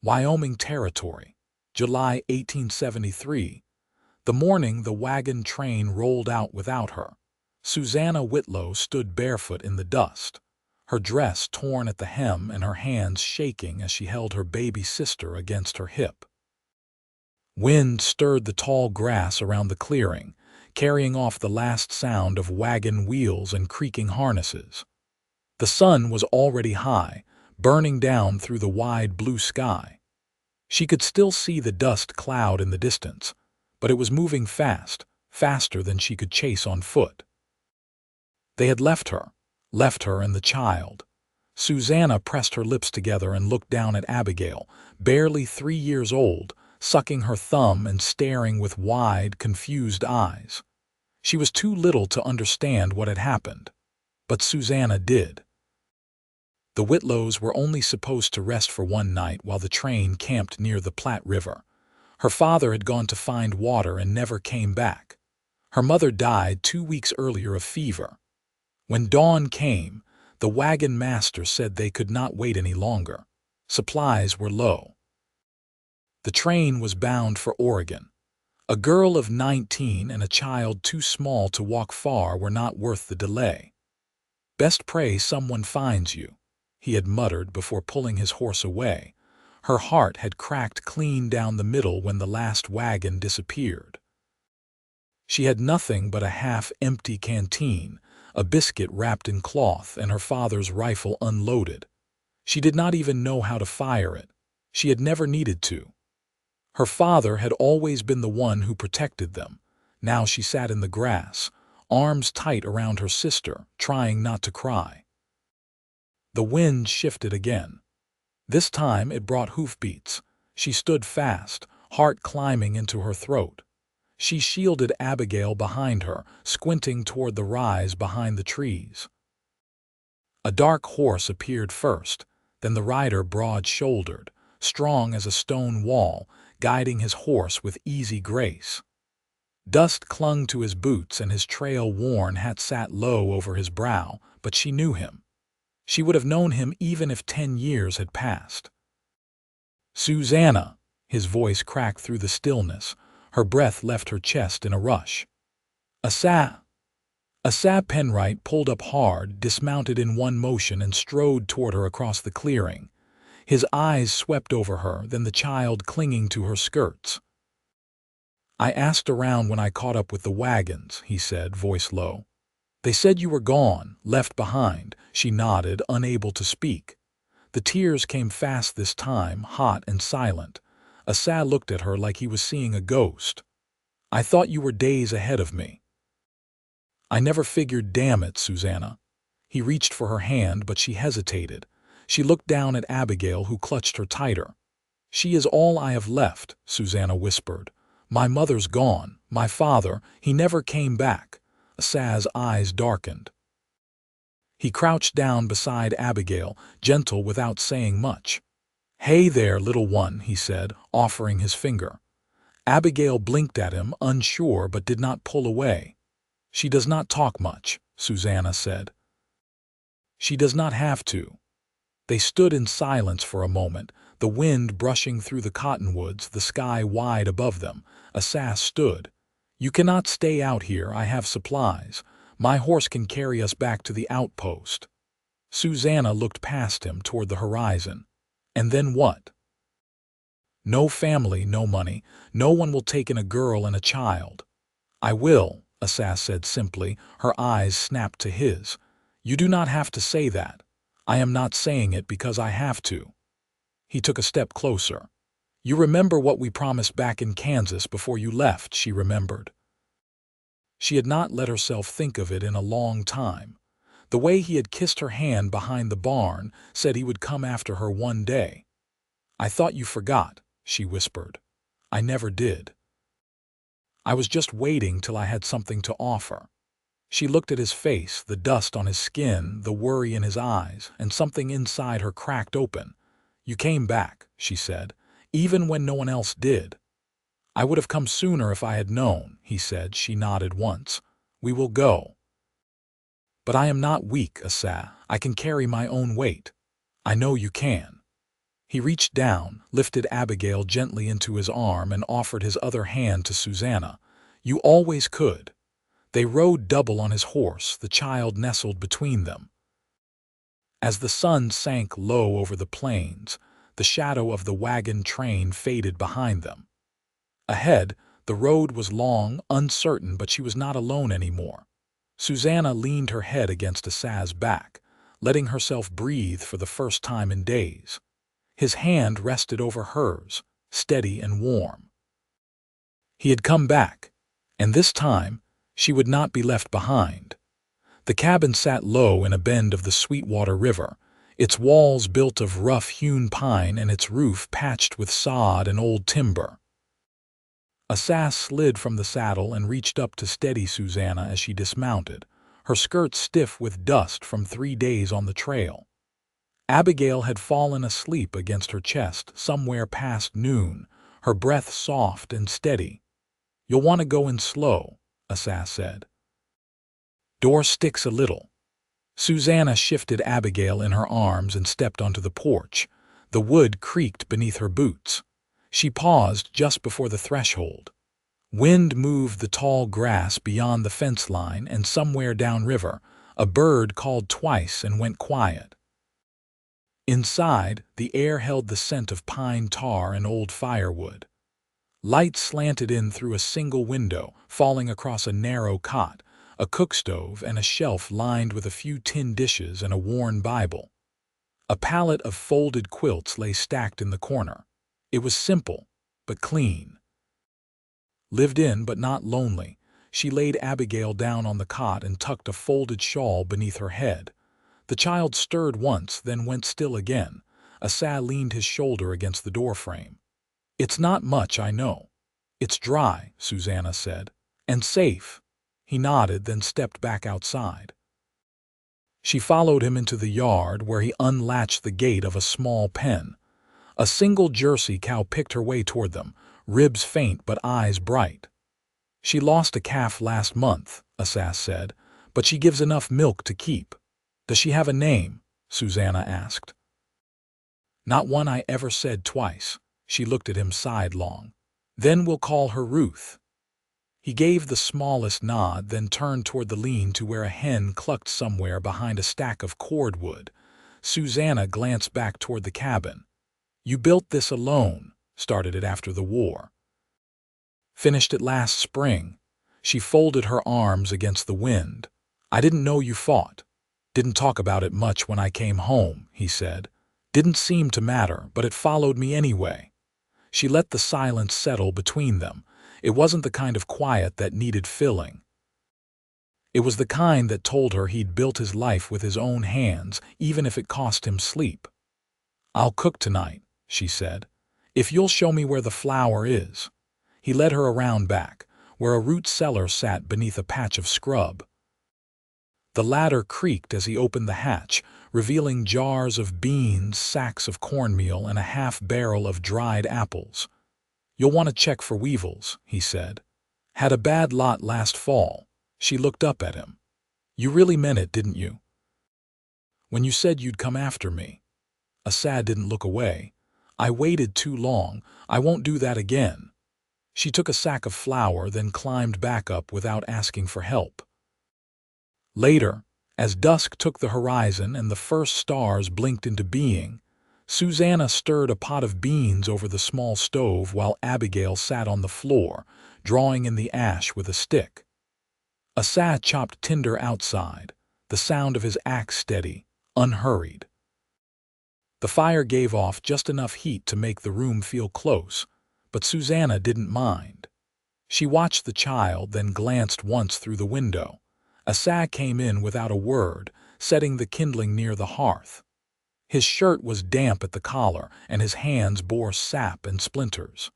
Wyoming Territory, July 1873. The morning the wagon train rolled out without her, Susanna Whitlow stood barefoot in the dust, her dress torn at the hem and her hands shaking as she held her baby sister against her hip. Wind stirred the tall grass around the clearing, carrying off the last sound of wagon wheels and creaking harnesses. The sun was already high, burning down through the wide blue sky. She could still see the dust cloud in the distance, but it was moving fast, faster than she could chase on foot. They had left her and the child. Susanna pressed her lips together and looked down at Abigail, barely 3 years old, sucking her thumb and staring with wide, confused eyes. She was too little to understand what had happened, but Susanna did. The Whitlows were only supposed to rest for one night while the train camped near the Platte River. Her father had gone to find water and never came back. Her mother died 2 weeks earlier of fever. When dawn came, the wagon master said they could not wait any longer. Supplies were low. The train was bound for Oregon. A girl of 19 and a child too small to walk far were not worth the delay. "Best pray someone finds you," he had muttered before pulling his horse away. Her heart had cracked clean down the middle when the last wagon disappeared. She had nothing but a half-empty canteen, a biscuit wrapped in cloth, and her father's rifle unloaded. She did not even know how to fire it. She had never needed to. Her father had always been the one who protected them. Now she sat in the grass, arms tight around her sister, trying not to cry. The wind shifted again. This time it brought hoofbeats. She stood fast, heart climbing into her throat. She shielded Abigail behind her, squinting toward the rise behind the trees. A dark horse appeared first, then the rider broad-shouldered, strong as a stone wall, guiding his horse with easy grace. Dust clung to his boots and his trail-worn hat sat low over his brow, but she knew him. She would have known him even if 10 years had passed. "Susanna!" His voice cracked through the stillness. Her breath left her chest in a rush. "Asa!" Asa Penwright pulled up hard, dismounted in one motion, and strode toward her across the clearing. His eyes swept over her, then the child clinging to her skirts. "I asked around when I caught up with the wagons," he said, voice low. "They said you were gone, left behind." She nodded, unable to speak. The tears came fast this time, hot and silent. Asa looked at her like he was seeing a ghost. "I thought you were days ahead of me." "I never figured, damn it, Susanna." He reached for her hand, but she hesitated. She looked down at Abigail, who clutched her tighter. "She is all I have left," Susanna whispered. "My mother's gone. My father, he never came back." Asa's eyes darkened. He crouched down beside Abigail, gentle without saying much. "Hey there, little one," he said, offering his finger. Abigail blinked at him, unsure, but did not pull away. "She does not talk much," Susanna said. "She does not have to." They stood in silence for a moment, the wind brushing through the cottonwoods, the sky wide above them. Asa stood. "You cannot stay out here. I have supplies. My horse can carry us back to the outpost." Susanna looked past him toward the horizon. "And then what?" "No family, no money. No one will take in a girl and a child." "I will," Asa said simply. Her eyes snapped to his. "You do not have to say that. I am not saying it because I have to." He took a step closer. "You remember what we promised back in Kansas before you left," she remembered. She had not let herself think of it in a long time. The way he had kissed her hand behind the barn, said he would come after her one day. "I thought you forgot," she whispered. "I never did. I was just waiting till I had something to offer." She looked at his face, the dust on his skin, the worry in his eyes, and something inside her cracked open. "You came back," she said, "even when no one else did." "I would have come sooner if I had known," he said. She nodded once. "We will go." "But I am not weak, Asa. I can carry my own weight." "I know you can." He reached down, lifted Abigail gently into his arm, and offered his other hand to Susanna. "You always could." They rode double on his horse, the child nestled between them. As the sun sank low over the plains, the shadow of the wagon train faded behind them. Ahead, the road was long, uncertain, but she was not alone anymore. Susanna leaned her head against Asa's back, letting herself breathe for the first time in days. His hand rested over hers, steady and warm. He had come back, and this time she would not be left behind. The cabin sat low in a bend of the Sweetwater River, its walls built of rough-hewn pine and its roof patched with sod and old timber. Asa slid from the saddle and reached up to steady Susanna as she dismounted, her skirt stiff with dust from 3 days on the trail. Abigail had fallen asleep against her chest somewhere past noon, her breath soft and steady. "You'll want to go in slow," Asa said. "Door sticks a little." Susanna shifted Abigail in her arms and stepped onto the porch. The wood creaked beneath her boots. She paused just before the threshold. Wind moved the tall grass beyond the fence line, and somewhere downriver, a bird called twice and went quiet. Inside, the air held the scent of pine tar and old firewood. Light slanted in through a single window, falling across a narrow cot, a cookstove, and a shelf lined with a few tin dishes and a worn Bible. A pallet of folded quilts lay stacked in the corner. It was simple, but clean. Lived in but not lonely, she laid Abigail down on the cot and tucked a folded shawl beneath her head. The child stirred once, then went still again. Asa leaned his shoulder against the doorframe. "It's not much, I know." "It's dry," Susanna said. "And safe." He nodded, then stepped back outside. She followed him into the yard, where he unlatched the gate of a small pen. A single Jersey cow picked her way toward them, ribs faint but eyes bright. "She lost a calf last month," Asa said, "but she gives enough milk to keep." "Does she have a name?" Susanna asked. "Not one I ever said twice." She looked at him sidelong. "Then we'll call her Ruth." He gave the smallest nod, then turned toward the lean-to where a hen clucked somewhere behind a stack of cordwood. Susanna glanced back toward the cabin. "You built this alone." "Started it after the war." "Finished it last spring." She folded her arms against the wind. "I didn't know you fought." "Didn't talk about it much when I came home," he said. "Didn't seem to matter, but it followed me anyway." She let the silence settle between them. It wasn't the kind of quiet that needed filling. It was the kind that told her he'd built his life with his own hands, even if it cost him sleep. "I'll cook tonight," she said, "if you'll show me where the flour is." He led her around back, where a root cellar sat beneath a patch of scrub. The ladder creaked as he opened the hatch, revealing jars of beans, sacks of cornmeal, and a half-barrel of dried apples. "You'll want to check for weevils," he said. "Had a bad lot last fall." She looked up at him. "You really meant it, didn't you? When you said you'd come after me?" Asa didn't look away. "I waited too long. I won't do that again." She took a sack of flour, then climbed back up without asking for help. Later, as dusk took the horizon and the first stars blinked into being, Susanna stirred a pot of beans over the small stove while Abigail sat on the floor, drawing in the ash with a stick. Asa chopped tinder outside, the sound of his axe steady, unhurried. The fire gave off just enough heat to make the room feel close, but Susanna didn't mind. She watched the child, then glanced once through the window. Asa came in without a word, setting the kindling near the hearth. His shirt was damp at the collar, and his hands bore sap and splinters.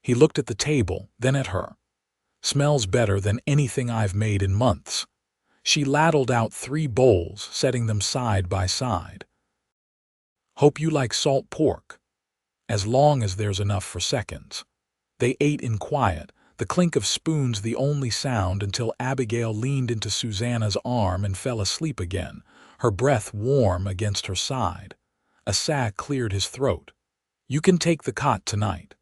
He looked at the table, then at her. "Smells better than anything I've made in months." She ladled out 3 bowls, setting them side by side. "Hope you like salt pork." "As long as there's enough for seconds." They ate in quiet, the clink of spoons the only sound, until Abigail leaned into Susanna's arm and fell asleep again, her breath warm against her side. Asa cleared his throat. "You can take the cot tonight.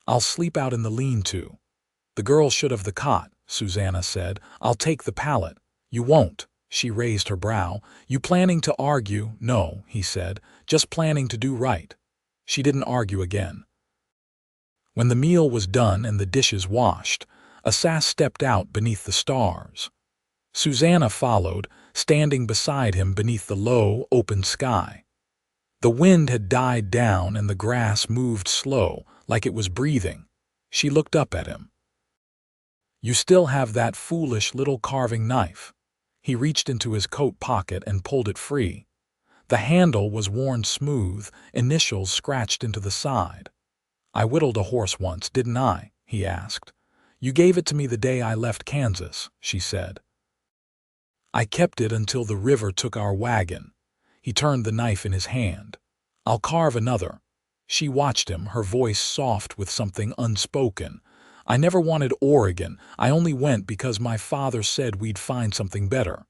I'll sleep out in the lean-to." "The girl should have the cot," Susanna said. "I'll take the pallet." "You won't." She raised her brow. "You planning to argue?" "No," he said. "Just planning to do right." She didn't argue again. When the meal was done and the dishes washed, Asa stepped out beneath the stars. Susanna followed, standing beside him beneath the low, open sky. The wind had died down and the grass moved slow, like it was breathing. She looked up at him. "You still have that foolish little carving knife." He reached into his coat pocket and pulled it free. The handle was worn smooth, initials scratched into the side. "I whittled a horse once, didn't I?" he asked. "You gave it to me the day I left Kansas," she said. "I kept it until the river took our wagon." He turned the knife in his hand. "I'll carve another." She watched him, her voice soft with something unspoken. "I never wanted Oregon. I only went because my father said we'd find something better."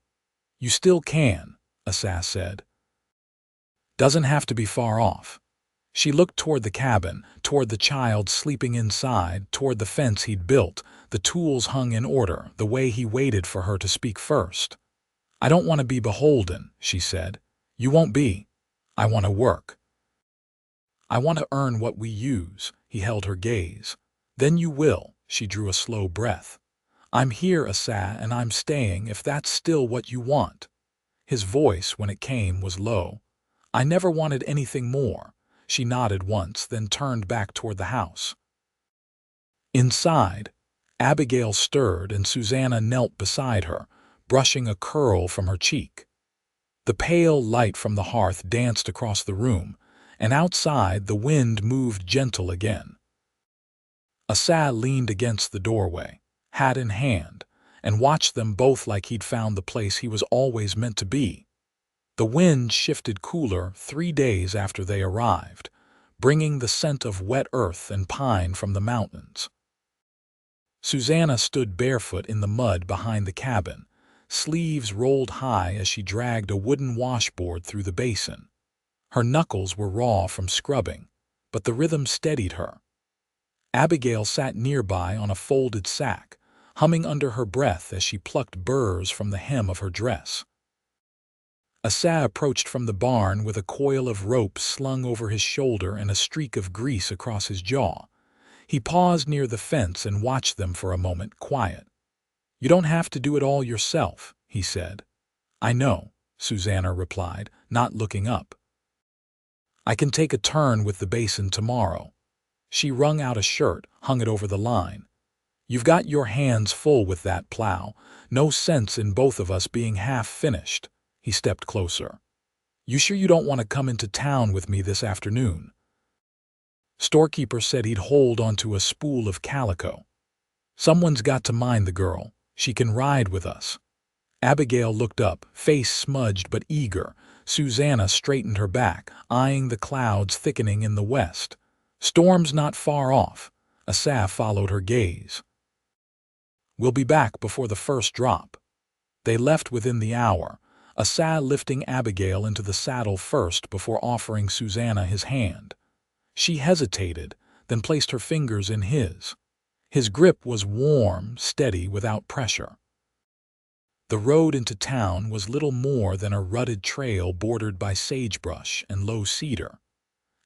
"You still can," Asa said. "Doesn't have to be far off." She looked toward the cabin, toward the child sleeping inside, toward the fence he'd built, the tools hung in order, the way he waited for her to speak first. "I don't want to be beholden," she said. "You won't be. I want to work. I want to earn what we use." He held her gaze. "Then you will." She drew a slow breath. "I'm here, Asa, and I'm staying if that's still what you want." His voice, when it came, was low. "I never wanted anything more." She nodded once, then turned back toward the house. Inside, Abigail stirred and Susanna knelt beside her, brushing a curl from her cheek. The pale light from the hearth danced across the room, and outside the wind moved gentle again. Asa leaned against the doorway, hat in hand, and watched them both like he'd found the place he was always meant to be. The wind shifted cooler 3 days after they arrived, bringing the scent of wet earth and pine from the mountains. Susanna stood barefoot in the mud behind the cabin, sleeves rolled high as she dragged a wooden washboard through the basin. Her knuckles were raw from scrubbing, but the rhythm steadied her. Abigail sat nearby on a folded sack, humming under her breath as she plucked burrs from the hem of her dress. Asa approached from the barn with a coil of rope slung over his shoulder and a streak of grease across his jaw. He paused near the fence and watched them for a moment, quiet. "You don't have to do it all yourself," he said. "I know," Susanna replied, not looking up. "I can take a turn with the basin tomorrow." She wrung out a shirt, hung it over the line. "You've got your hands full with that plow. No sense in both of us being half finished." He stepped closer. "You sure you don't want to come into town with me this afternoon?" Storekeeper said he'd hold onto a spool of calico. "Someone's got to mind the girl. She can ride with us." Abigail looked up, face smudged but eager. Susanna straightened her back, eyeing the clouds thickening in the west. "Storm's not far off." Asa followed her gaze. "We'll be back before the first drop." They left within the hour, Asa lifting Abigail into the saddle first before offering Susanna his hand. She hesitated, then placed her fingers in his. His grip was warm, steady, without pressure. The road into town was little more than a rutted trail bordered by sagebrush and low cedar.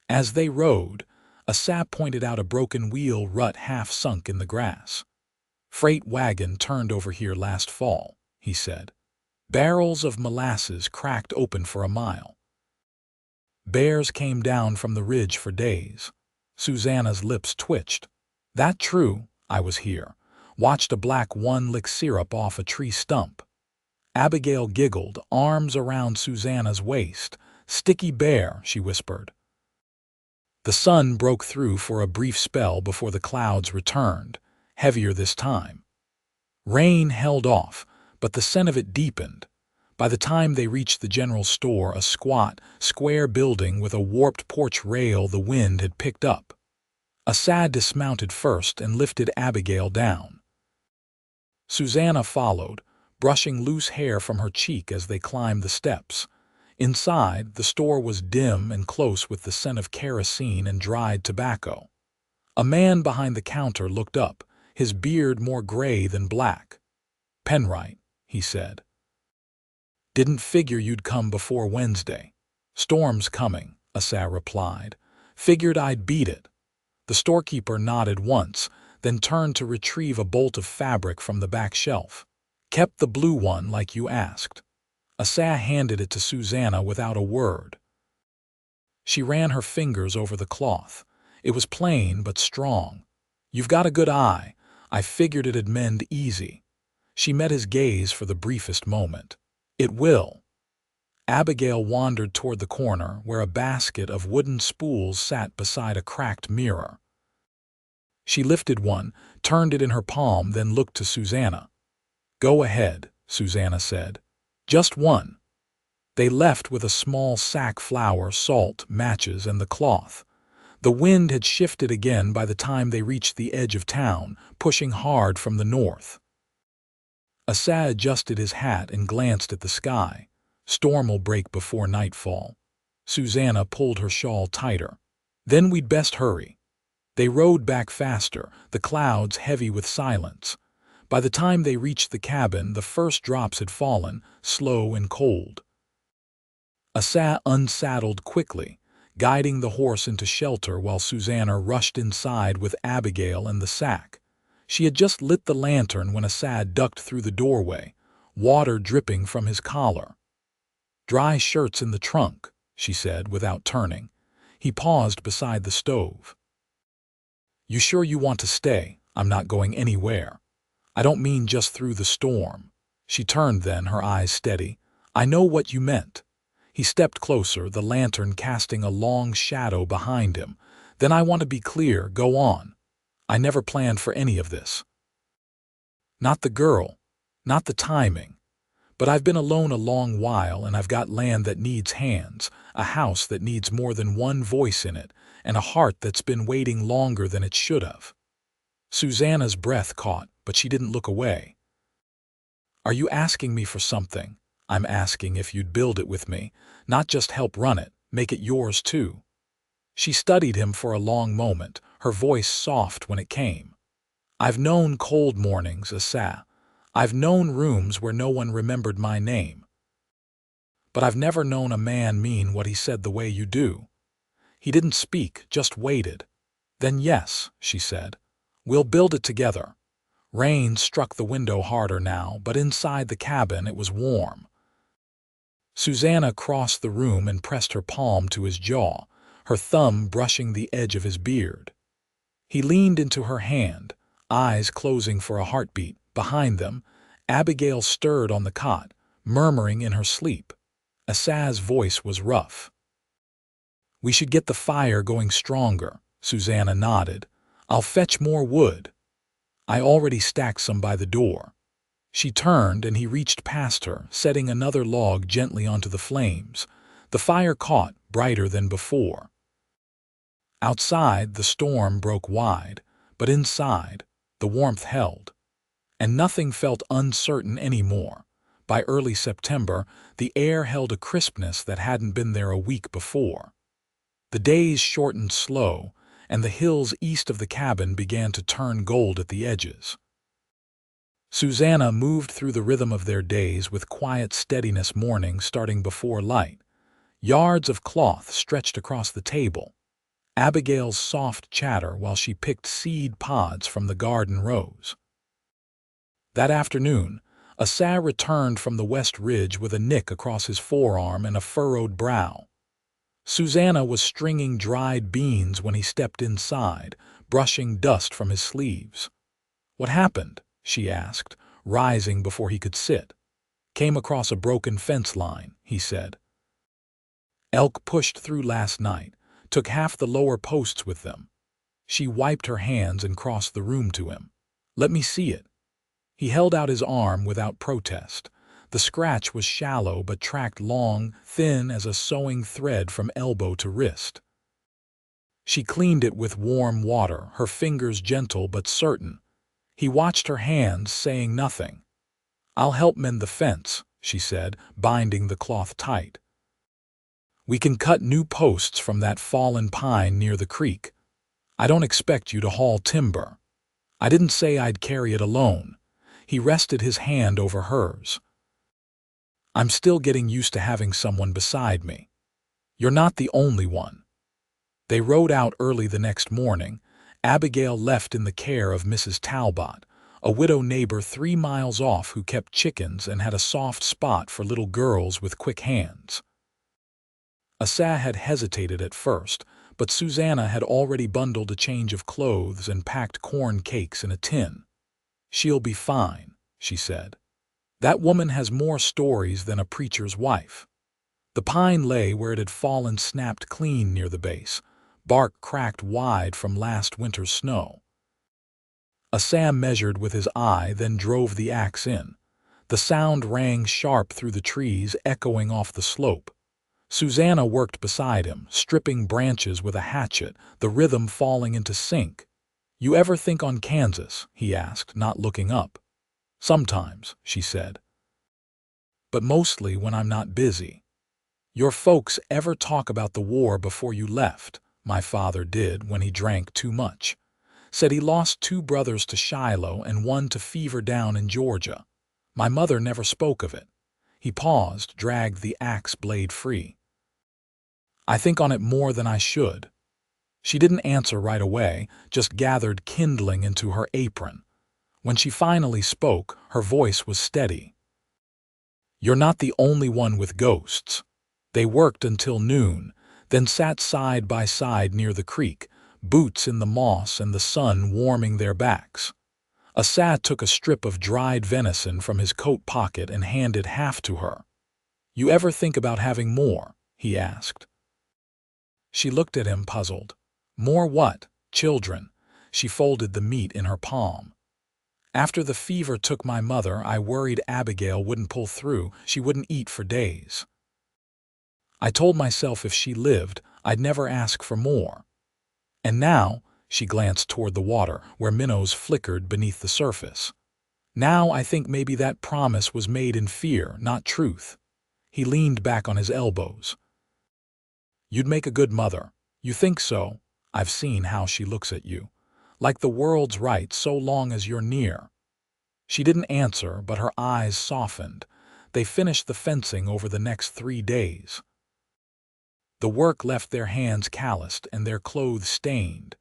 As they rode, Asa pointed out a broken wheel rut half sunk in the grass. "Freight wagon turned over here last fall," he said. Barrels of molasses cracked open for a mile. Bears came down from the ridge for days. Susanna's lips twitched. "That true? I was here. Watched a black one lick syrup off a tree stump." Abigail giggled, arms around Susanna's waist. "Sticky bear," she whispered. The sun broke through for a brief spell before the clouds returned, heavier this time. Rain held off, but the scent of it deepened. By the time they reached the general store, a squat, square building with a warped porch rail the wind had picked up. Asa dismounted first and lifted Abigail down. Susanna followed, brushing loose hair from her cheek as they climbed the steps. Inside, the store was dim and close with the scent of kerosene and dried tobacco. A man behind the counter looked up, his beard more gray than black. "Penwright," he said. "Didn't figure you'd come before Wednesday." "Storm's coming," Asa replied. "Figured I'd beat it." The storekeeper nodded once, then turned to retrieve a bolt of fabric from the back shelf. "Kept the blue one like you asked." Asa handed it to Susanna without a word. She ran her fingers over the cloth. It was plain but strong. "You've got a good eye. I figured it'd mend easy." She met his gaze for the briefest moment. "It will." Abigail wandered toward the corner where a basket of wooden spools sat beside a cracked mirror. She lifted one, turned it in her palm, then looked to Susanna. "Go ahead," Susanna said. "Just one." They left with a small sack, flour, salt, matches, and the cloth. The wind had shifted again by the time they reached the edge of town, pushing hard from the north. Asa adjusted his hat and glanced at the sky. "Storm will break before nightfall." Susanna pulled her shawl tighter. "Then we'd best hurry." They rode back faster, the clouds heavy with silence. By the time they reached the cabin, the first drops had fallen, slow and cold. Asa unsaddled quickly, guiding the horse into shelter while Susanna rushed inside with Abigail and the sack. She had just lit the lantern when Asa ducked through the doorway, water dripping from his collar. "Dry shirts in the trunk," she said without turning. He paused beside the stove. "You sure you want to stay? I'm not going anywhere." "I don't mean just through the storm." She turned then, her eyes steady. "I know what you meant." He stepped closer, the lantern casting a long shadow behind him. "Then I want to be clear, go on. I never planned for any of this. Not the girl, not the timing. But I've been alone a long while, and I've got land that needs hands, a house that needs more than one voice in it, and a heart that's been waiting longer than it should have." Susanna's breath caught, but she didn't look away. "Are you asking me for something?" "I'm asking if you'd build it with me, not just help run it, make it yours too." She studied him for a long moment, her voice soft when it came. "I've known cold mornings, Asa. I've known rooms where no one remembered my name. But I've never known a man mean what he said the way you do." He didn't speak, just waited. "Then yes," she said. "We'll build it together." Rain struck the window harder now, but inside the cabin it was warm. Susanna crossed the room and pressed her palm to his jaw, her thumb brushing the edge of his beard. He leaned into her hand, eyes closing for a heartbeat. Behind them, Abigail stirred on the cot, murmuring in her sleep. Asa's voice was rough. "We should get the fire going stronger," Susanna nodded. "I'll fetch more wood. I already stacked some by the door." She turned and he reached past her, setting another log gently onto the flames. The fire caught, brighter than before. Outside, the storm broke wide, but inside, the warmth held. And nothing felt uncertain anymore. By early September, the air held a crispness that hadn't been there a week before. The days shortened slow, and the hills east of the cabin began to turn gold at the edges. Susanna moved through the rhythm of their days with quiet steadiness, morning starting before light. Yards of cloth stretched across the table. Abigail's soft chatter while she picked seed pods from the garden rows. That afternoon, Asa returned from the West Ridge with a nick across his forearm and a furrowed brow. Susanna was stringing dried beans when he stepped inside, brushing dust from his sleeves. "What happened?" she asked, rising before he could sit. "Came across a broken fence line," he said. "Elk pushed through last night, took half the lower posts with them." She wiped her hands and crossed the room to him. "Let me see it." He held out his arm without protest. The scratch was shallow but tracked long, thin as a sewing thread from elbow to wrist. She cleaned it with warm water, her fingers gentle but certain. He watched her hands, saying nothing. "I'll help mend the fence," she said, binding the cloth tight. We can cut new posts from that fallen pine near the creek. I don't expect you to haul timber. I didn't say I'd carry it alone. He rested his hand over hers. I'm still getting used to having someone beside me. You're not the only one. They rode out early the next morning, Abigail left in the care of Mrs. Talbot, a widow neighbor 3 miles off who kept chickens and had a soft spot for little girls with quick hands. Asa had hesitated at first, but Susanna had already bundled a change of clothes and packed corn cakes in a tin. She'll be fine, she said. That woman has more stories than a preacher's wife. The pine lay where it had fallen snapped clean near the base, bark cracked wide from last winter's snow. Asa measured with his eye, then drove the axe in. The sound rang sharp through the trees, echoing off the slope. Susanna worked beside him, stripping branches with a hatchet, the rhythm falling into sync. You ever think on Kansas? He asked, not looking up. Sometimes, she said. But mostly when I'm not busy. Your folks ever talk about the war before you left? My father did when he drank too much. Said he lost 2 brothers to Shiloh and 1 to fever down in Georgia. My mother never spoke of it. He paused, dragged the axe blade free. I think on it more than I should. She didn't answer right away, just gathered kindling into her apron. When she finally spoke, her voice was steady. You're not the only one with ghosts. They worked until noon, then sat side by side near the creek, boots in the moss and the sun warming their backs. Asa took a strip of dried venison from his coat pocket and handed half to her. You ever think about having more? He asked. She looked at him, puzzled. More what? Children. She folded the meat in her palm. After the fever took my mother, I worried Abigail wouldn't pull through. She wouldn't eat for days. I told myself if she lived, I'd never ask for more. And now, she glanced toward the water, where minnows flickered beneath the surface. Now I think maybe that promise was made in fear, not truth. He leaned back on his elbows. You'd make a good mother. You think so? I've seen how she looks at you. Like the world's right so long as you're near. She didn't answer, but her eyes softened. They finished the fencing over the next 3 days. The work left their hands calloused and their clothes stained,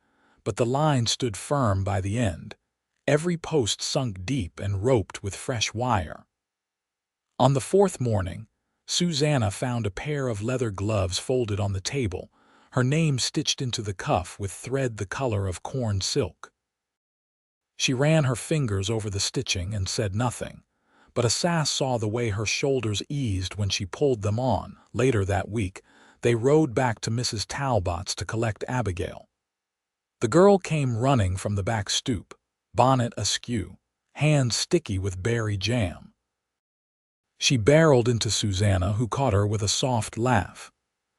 but the line stood firm by the end, every post sunk deep and roped with fresh wire. On the 4th morning, Susanna found a pair of leather gloves folded on the table, her name stitched into the cuff with thread the color of corn silk. She ran her fingers over the stitching and said nothing, but Asa saw the way her shoulders eased when she pulled them on. Later that week, they rode back to Mrs. Talbot's to collect Abigail. The girl came running from the back stoop, bonnet askew, hands sticky with berry jam. She barreled into Susanna, who caught her with a soft laugh.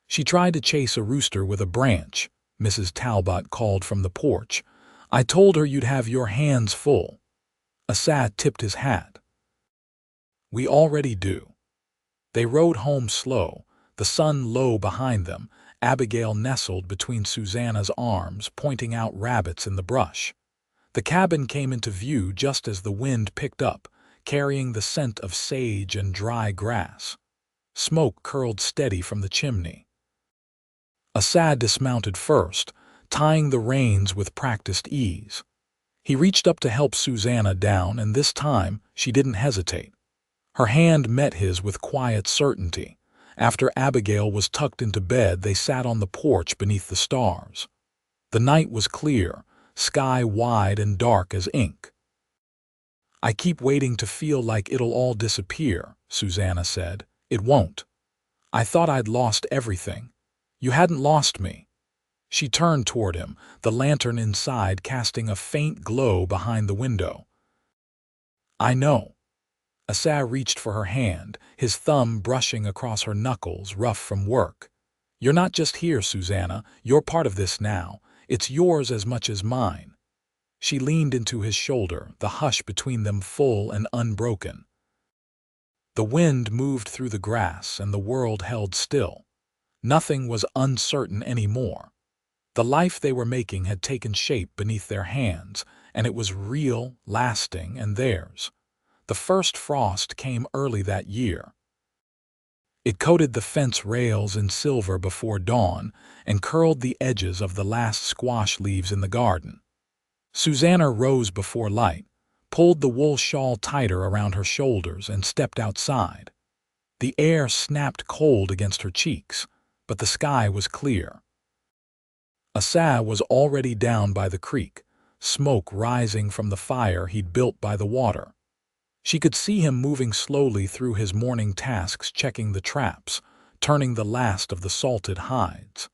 She tried to chase a rooster with a branch, Mrs. Talbot called from the porch. I told her you'd have your hands full. Asa tipped his hat. We already do. They rode home slow, the sun low behind them, Abigail nestled between Susanna's arms, pointing out rabbits in the brush. The cabin came into view just as the wind picked up, carrying the scent of sage and dry grass. Smoke curled steady from the chimney. Asa dismounted first, tying the reins with practiced ease. He reached up to help Susanna down, and this time she didn't hesitate. Her hand met his with quiet certainty. After Abigail was tucked into bed, they sat on the porch beneath the stars. The night was clear, sky wide and dark as ink. I keep waiting to feel like it'll all disappear, Susanna said. It won't. I thought I'd lost everything. You hadn't lost me. She turned toward him, the lantern inside casting a faint glow behind the window. I know. Asa reached for her hand, his thumb brushing across her knuckles, rough from work. You're not just here, Susanna. You're part of this now. It's yours as much as mine. She leaned into his shoulder, the hush between them full and unbroken. The wind moved through the grass and the world held still. Nothing was uncertain anymore. The life they were making had taken shape beneath their hands, and it was real, lasting, and theirs. The first frost came early that year. It coated the fence rails in silver before dawn and curled the edges of the last squash leaves in the garden. Susanna rose before light, pulled the wool shawl tighter around her shoulders, and stepped outside. The air snapped cold against her cheeks, but the sky was clear. Asa was already down by the creek, smoke rising from the fire he'd built by the water. She could see him moving slowly through his morning tasks, checking the traps, turning the last of the salted hides.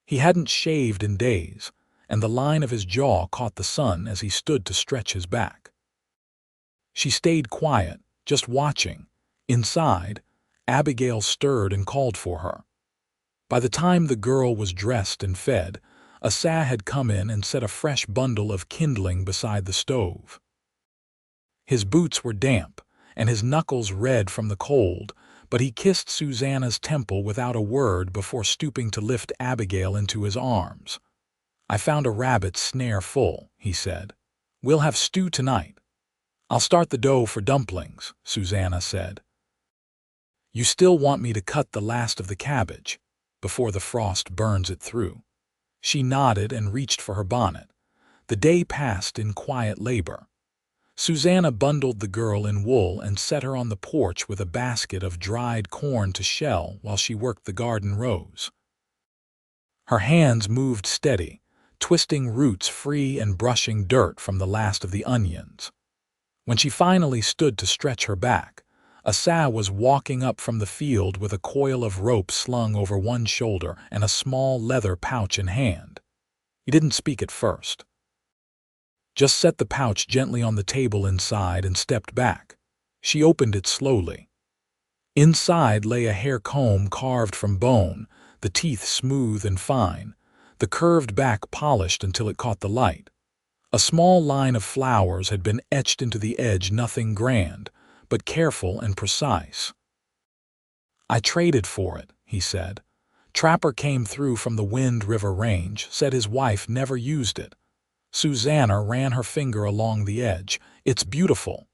He hadn't shaved in days, and the line of his jaw caught the sun as he stood to stretch his back. She stayed quiet, just watching. Inside, Abigail stirred and called for her. By the time the girl was dressed and fed, Asa had come in and set a fresh bundle of kindling beside the stove. His boots were damp, and his knuckles red from the cold, but he kissed Susanna's temple without a word before stooping to lift Abigail into his arms. "I found a rabbit's snare full," he said. "We'll have stew tonight." "I'll start the dough for dumplings," Susanna said. "You still want me to cut the last of the cabbage, before the frost burns it through?" She nodded and reached for her bonnet. The day passed in quiet labor. Susanna bundled the girl in wool and set her on the porch with a basket of dried corn to shell while she worked the garden rows. Her hands moved steady, twisting roots free and brushing dirt from the last of the onions. When she finally stood to stretch her back, Asa was walking up from the field with a coil of rope slung over one shoulder and a small leather pouch in hand. He didn't speak at first. Just set the pouch gently on the table inside and stepped back. She opened it slowly. Inside lay a hair comb carved from bone, the teeth smooth and fine, the curved back polished until it caught the light. A small line of flowers had been etched into the edge, nothing grand, but careful and precise. "I traded for it," he said. "Trapper came through from the Wind River Range, said his wife never used it." Susanna ran her finger along the edge. "It's beautiful.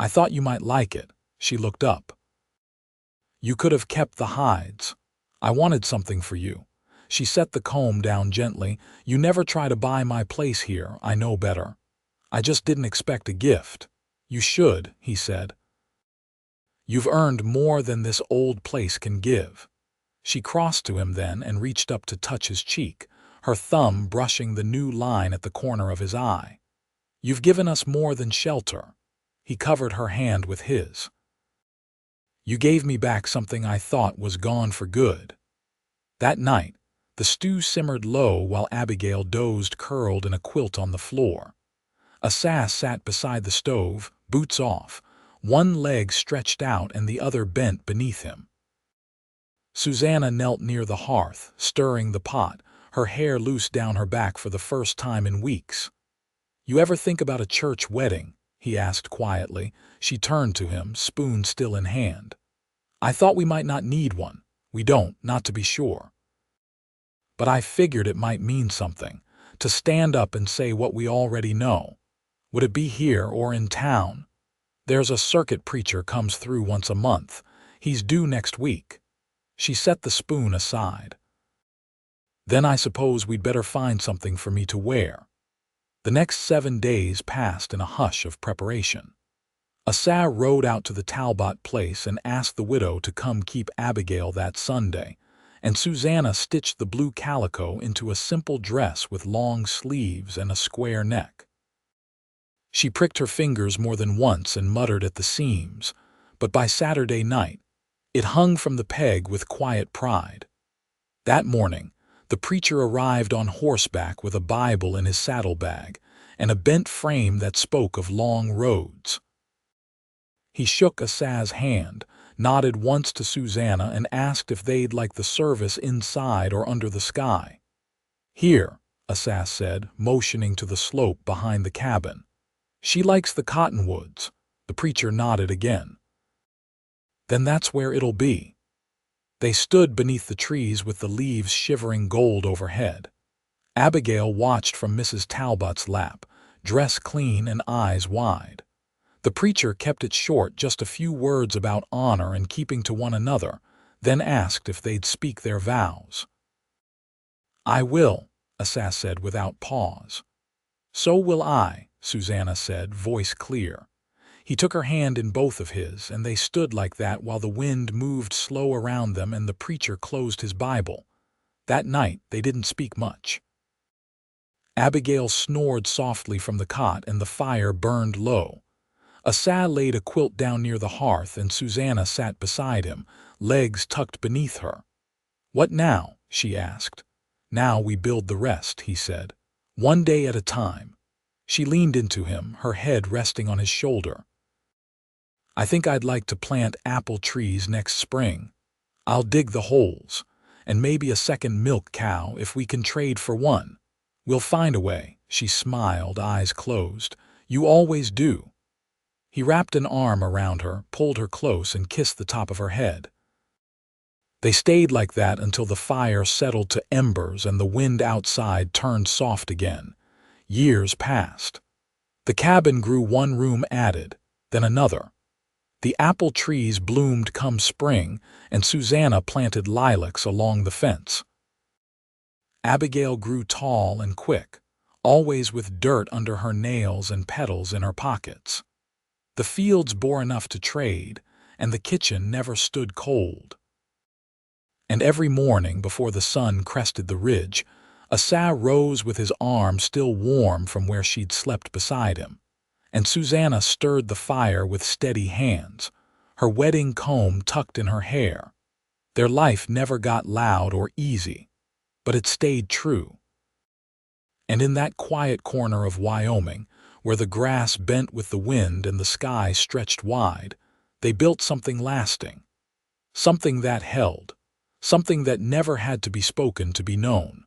I thought you might like it." She looked up. "You could have kept the hides. I wanted something for you." She set the comb down gently. "You never try to buy my place here, I know better. I just didn't expect a gift." "You should," he said. "You've earned more than this old place can give." She crossed to him then and reached up to touch his cheek, her thumb brushing the new line at the corner of his eye. "You've given us more than shelter." He covered her hand with his. "You gave me back something I thought was gone for good." That night, the stew simmered low while Abigail dozed curled in a quilt on the floor. Asa sat beside the stove, boots off, one leg stretched out and the other bent beneath him. Susanna knelt near the hearth, stirring the pot, her hair loose down her back for the first time in weeks. "You ever think about a church wedding?" he asked quietly. She turned to him, spoon still in hand. "I thought we might not need one. We don't, not to be sure. But I figured it might mean something, to stand up and say what we already know. Would it be here or in town? There's a circuit preacher comes through once a month. He's due next week." She set the spoon aside. "Then I suppose we'd better find something for me to wear." The next 7 days passed in a hush of preparation. Asa rode out to the Talbot place and asked the widow to come keep Abigail that Sunday, and Susanna stitched the blue calico into a simple dress with long sleeves and a square neck. She pricked her fingers more than once and muttered at the seams, but by Saturday night, it hung from the peg with quiet pride. That morning, the preacher arrived on horseback with a Bible in his saddlebag and a bent frame that spoke of long roads. He shook Asa's hand, nodded once to Susanna, and asked if they'd like the service inside or under the sky. "Here," Asa said, motioning to the slope behind the cabin. "She likes the cottonwoods." The preacher nodded again. "Then that's where it'll be." They stood beneath the trees with the leaves shivering gold overhead. Abigail watched from Mrs. Talbot's lap, dress clean and eyes wide. The preacher kept it short, just a few words about honor and keeping to one another, then asked if they'd speak their vows. "I will," Asa said without pause. "So will I," Susanna said, voice clear. He took her hand in both of his, and they stood like that while the wind moved slow around them and the preacher closed his Bible. That night they didn't speak much. Abigail snored softly from the cot and the fire burned low. Asa laid a quilt down near the hearth and Susanna sat beside him, legs tucked beneath her. "What now?" she asked. "Now we build the rest," he said. "One day at a time." She leaned into him, her head resting on his shoulder. "I think I'd like to plant apple trees next spring. I'll dig the holes, and maybe a second milk cow if we can trade for one. We'll find a way," she smiled, eyes closed. "You always do." He wrapped an arm around her, pulled her close, and kissed the top of her head. They stayed like that until the fire settled to embers and the wind outside turned soft again. Years passed. The cabin grew, one room added, then another. The apple trees bloomed come spring, and Susanna planted lilacs along the fence. Abigail grew tall and quick, always with dirt under her nails and petals in her pockets. The fields bore enough to trade, and the kitchen never stood cold. And every morning before the sun crested the ridge, Asa rose with his arm still warm from where she'd slept beside him, and Susanna stirred the fire with steady hands, her wedding comb tucked in her hair. Their life never got loud or easy, but it stayed true. And in that quiet corner of Wyoming, where the grass bent with the wind and the sky stretched wide, they built something lasting, something that held, something that never had to be spoken to be known.